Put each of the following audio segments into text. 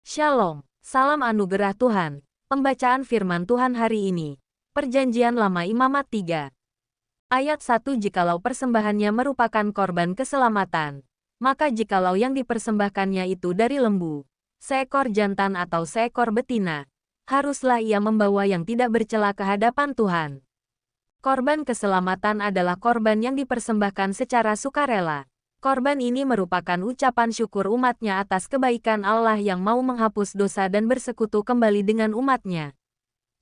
Shalom, salam anugerah Tuhan. Pembacaan firman Tuhan hari ini. Perjanjian Lama Imamat 3. Ayat 1. Jikalau persembahannya merupakan korban keselamatan, maka jikalau yang dipersembahkannya itu dari lembu, seekor jantan atau seekor betina, haruslah ia membawa yang tidak bercela ke hadapan Tuhan. Korban keselamatan adalah korban yang dipersembahkan secara sukarela. Korban ini merupakan ucapan syukur umatnya atas kebaikan Allah yang mau menghapus dosa dan bersekutu kembali dengan umatnya.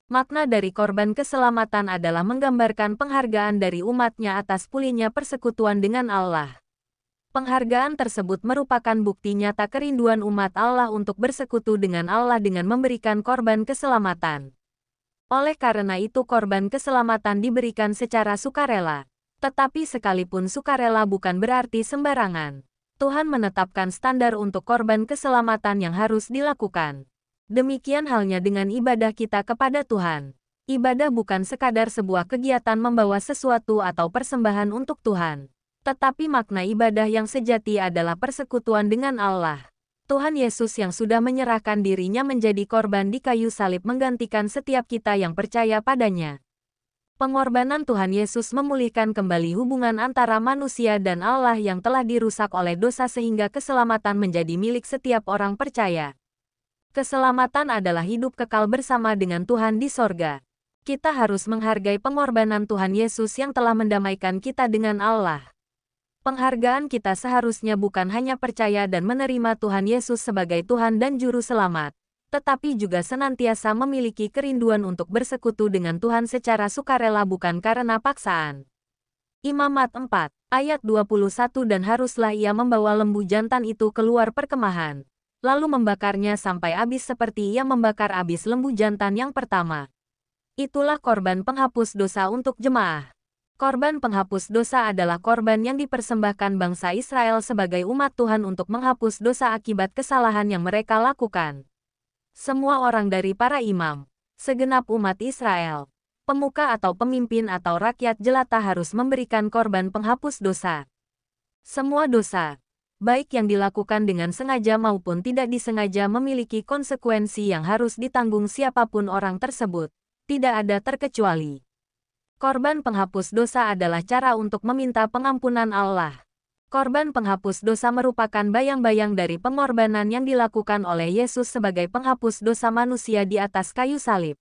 Makna dari korban keselamatan adalah menggambarkan penghargaan dari umatnya atas pulihnya persekutuan dengan Allah. Penghargaan tersebut merupakan bukti nyata kerinduan umat Allah untuk bersekutu dengan Allah dengan memberikan korban keselamatan. Oleh karena itu korban keselamatan diberikan secara sukarela. Tetapi sekalipun sukarela bukan berarti sembarangan. Tuhan menetapkan standar untuk korban keselamatan yang harus dilakukan. Demikian halnya dengan ibadah kita kepada Tuhan. Ibadah bukan sekadar sebuah kegiatan membawa sesuatu atau persembahan untuk Tuhan. Tetapi makna ibadah yang sejati adalah persekutuan dengan Allah. Tuhan Yesus yang sudah menyerahkan dirinya menjadi korban di kayu salib menggantikan setiap kita yang percaya padanya. Pengorbanan Tuhan Yesus memulihkan kembali hubungan antara manusia dan Allah yang telah dirusak oleh dosa sehingga keselamatan menjadi milik setiap orang percaya. Keselamatan adalah hidup kekal bersama dengan Tuhan di sorga. Kita harus menghargai pengorbanan Tuhan Yesus yang telah mendamaikan kita dengan Allah. Penghargaan kita seharusnya bukan hanya percaya dan menerima Tuhan Yesus sebagai Tuhan dan Juru Selamat, tetapi juga senantiasa memiliki kerinduan untuk bersekutu dengan Tuhan secara sukarela bukan karena paksaan. Imamat 4, ayat 21 Dan haruslah ia membawa lembu jantan itu keluar perkemahan, lalu membakarnya sampai habis seperti ia membakar habis lembu jantan yang pertama. Itulah korban penghapus dosa untuk jemaah. Korban penghapus dosa adalah korban yang dipersembahkan bangsa Israel sebagai umat Tuhan untuk menghapus dosa akibat kesalahan yang mereka lakukan. Semua orang dari para imam, segenap umat Israel, pemuka atau pemimpin atau rakyat jelata harus memberikan korban penghapus dosa. Semua dosa, baik yang dilakukan dengan sengaja maupun tidak disengaja memiliki konsekuensi yang harus ditanggung siapapun orang tersebut, tidak ada terkecuali. Korban penghapus dosa adalah cara untuk meminta pengampunan Allah. Korban penghapus dosa merupakan bayang-bayang dari pengorbanan yang dilakukan oleh Yesus sebagai penghapus dosa manusia di atas kayu salib.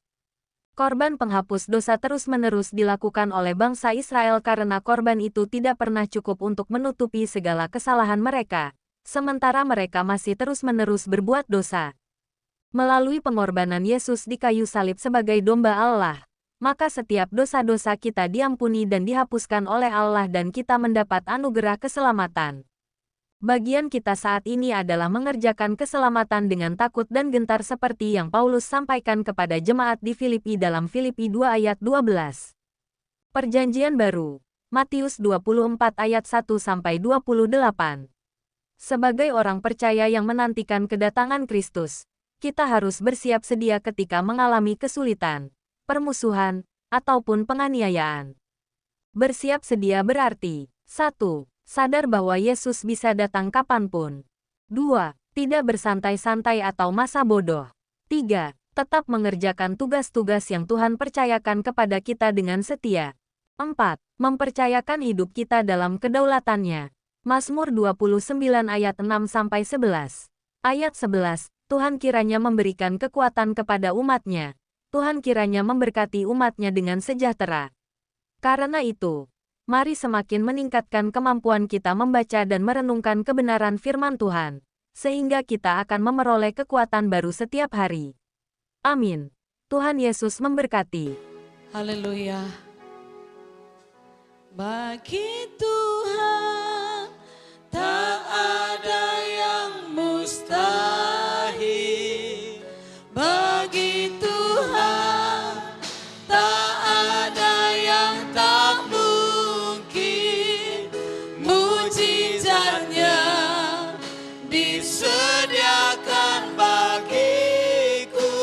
Korban penghapus dosa terus-menerus dilakukan oleh bangsa Israel karena korban itu tidak pernah cukup untuk menutupi segala kesalahan mereka, sementara mereka masih terus-menerus berbuat dosa. Melalui pengorbanan Yesus di kayu salib sebagai domba Allah, maka setiap dosa-dosa kita diampuni dan dihapuskan oleh Allah dan kita mendapat anugerah keselamatan. Bagian kita saat ini adalah mengerjakan keselamatan dengan takut dan gentar seperti yang Paulus sampaikan kepada jemaat di Filipi dalam Filipi 2 ayat 12. Perjanjian Baru, Matius 24 ayat 1-28. Sebagai orang percaya yang menantikan kedatangan Kristus, kita harus bersiap sedia ketika mengalami kesulitan, permusuhan, ataupun penganiayaan. Bersiap sedia berarti 1. Sadar bahwa Yesus bisa datang kapanpun. 2. Tidak bersantai-santai atau masa bodoh. 3. Tetap mengerjakan tugas-tugas yang Tuhan percayakan kepada kita dengan setia. 4. Mempercayakan hidup kita dalam kedaulatannya. Mazmur 29 ayat 6-11. Ayat 11. Tuhan kiranya memberikan kekuatan kepada umatnya. Tuhan kiranya memberkati umatnya dengan sejahtera. Karena itu, mari semakin meningkatkan kemampuan kita membaca dan merenungkan kebenaran firman Tuhan, sehingga kita akan memeroleh kekuatan baru setiap hari. Amin. Tuhan Yesus memberkati. Haleluya. Bagi Tuhan tak ada yang mustahil. Bagi Tuhan tak ada yang tak mungkin. Mujizatnya disediakan bagiku.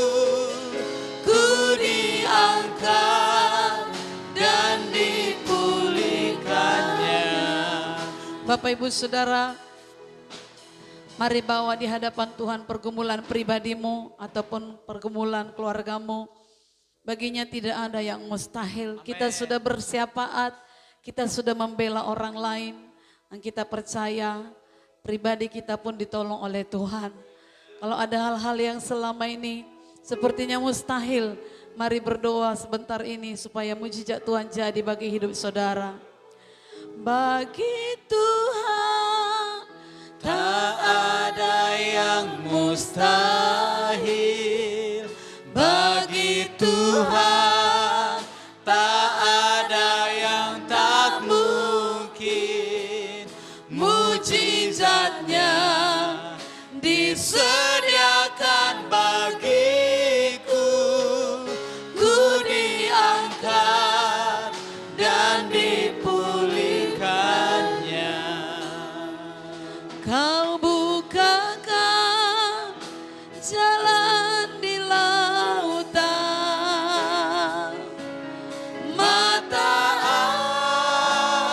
Ku diangkat dan dipulihkannya. Bapak Ibu Saudara, Mari bawa di hadapan Tuhan pergumulan pribadimu ataupun pergumulan keluargamu. Baginya tidak ada yang mustahil. Kita sudah bersyafaat, kita sudah membela orang lain. Dan kita percaya pribadi kita pun ditolong oleh Tuhan. Kalau ada hal-hal yang selama ini sepertinya mustahil, mari berdoa sebentar ini supaya mujizat Tuhan jadi bagi hidup saudara. Bagi Tuhan tak ada yang mustahil. Bagi Tuhan tak ada yang tak mungkin. Mujizatnya disediakan bagiku. Ku diangkat dan dipulihkannya. Kau bukakan jalan di lautan, mata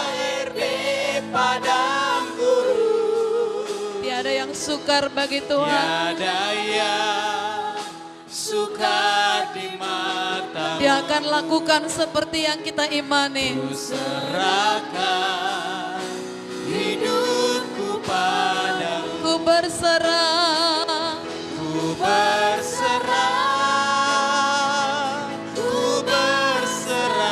air di padang gurun. Tiada yang sukar bagi Tuhan. Tiada yang sukar di mata. Dia akan lakukan seperti yang kita imani. Ku serahkan hidupku padamu. Ku berserah. Ku berserah. Ku berserah.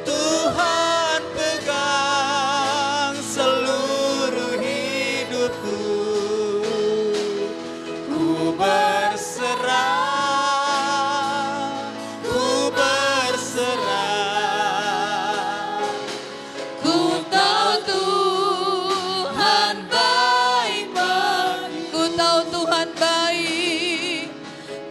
Tuhan pegang seluruh hidupku. Ku berserah. Ku berserah. Ku tahu Tuhan baik bagi. Ku tahu Tuhan baik.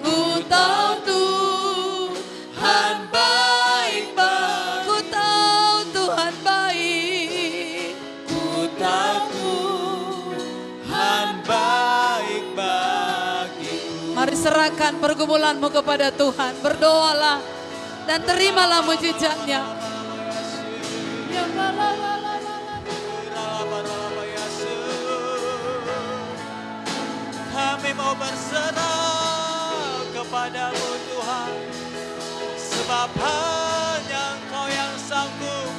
Ku tahu Tuhan baik bagi. Ku tahu Tuhan baik. Ku tahu Tuhan baik bagiku. Mari serahkan pergumulanmu kepada Tuhan. Berdoalah dan terimalah mujizatnya. Kami mau berserah kepadamu Tuhan, sebab hanya Engkau yang sanggup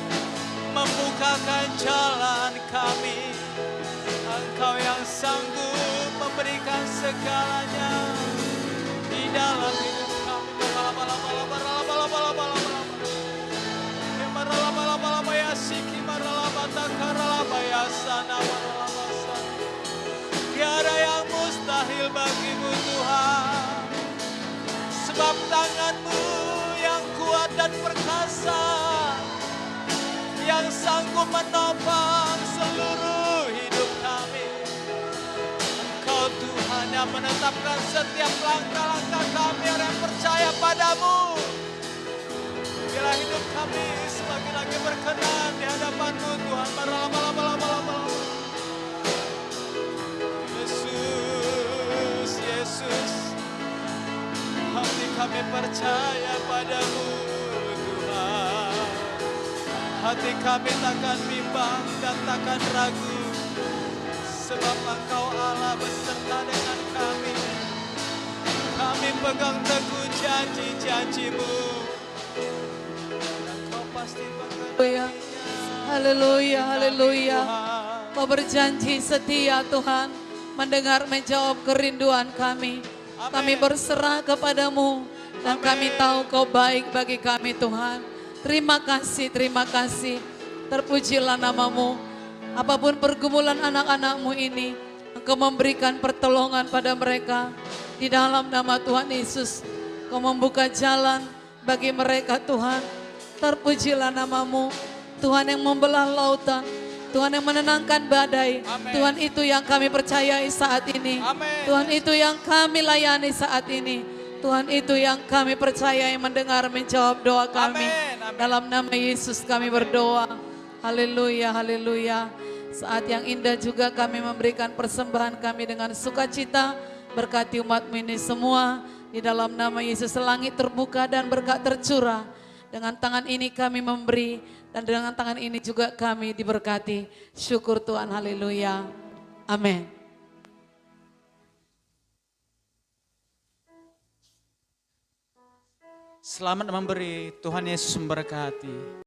membukakan jalan kami. Engkau yang sanggup memberikan segalanya di dalam hidup kami. Tiada yang mustahil bagimu Tuhan, sebab tangan-Mu yang kuat dan perkasa, yang sanggup menopang seluruh hidup kami. Engkau Tuhan yang menetapkan setiap langkah-langkah kami yang percaya padamu. Bila hidup kami semakin lagi berkenan di hadapan-Mu Tuhan. Yesus, Yesus, hati kami percaya padamu Tuhan. Hati kami takkan bimbang dan takkan ragu, sebab Engkau Allah beserta dengan kami. Kami pegang teguh janji-janji-Mu. Engkau pasti bekerja. Haleluya, haleluya. Kau berjanji setia Tuhan, mendengar menjawab kerinduan kami. Kami berserah kepadamu dan kami tahu Kau baik bagi kami Tuhan. Terima kasih, terima kasih. Terpujilah namamu. Apapun pergumulan anak-anak-Mu ini, Engkau memberikan pertolongan pada mereka. Di dalam nama Tuhan Yesus, Kau membuka jalan bagi mereka Tuhan. Terpujilah namamu. Tuhan yang membelah lautan, Tuhan yang menenangkan badai. Amen. Tuhan itu yang kami percayai saat ini. Amen. Tuhan itu yang kami layani saat ini. Tuhan itu yang kami percayai mendengar menjawab doa kami. Amen. Amen. Dalam nama Yesus kami berdoa. Haleluya, haleluya. Saat yang indah juga kami memberikan persembahan kami dengan sukacita. Berkati umat-Mu ini semua. Di dalam nama Yesus langit terbuka dan berkat tercurah. Dengan tangan ini kami memberi. Dan dengan tangan ini juga kami diberkati. Syukur Tuhan, haleluya. Amin. Selamat memberi, Tuhan Yesus memberkati.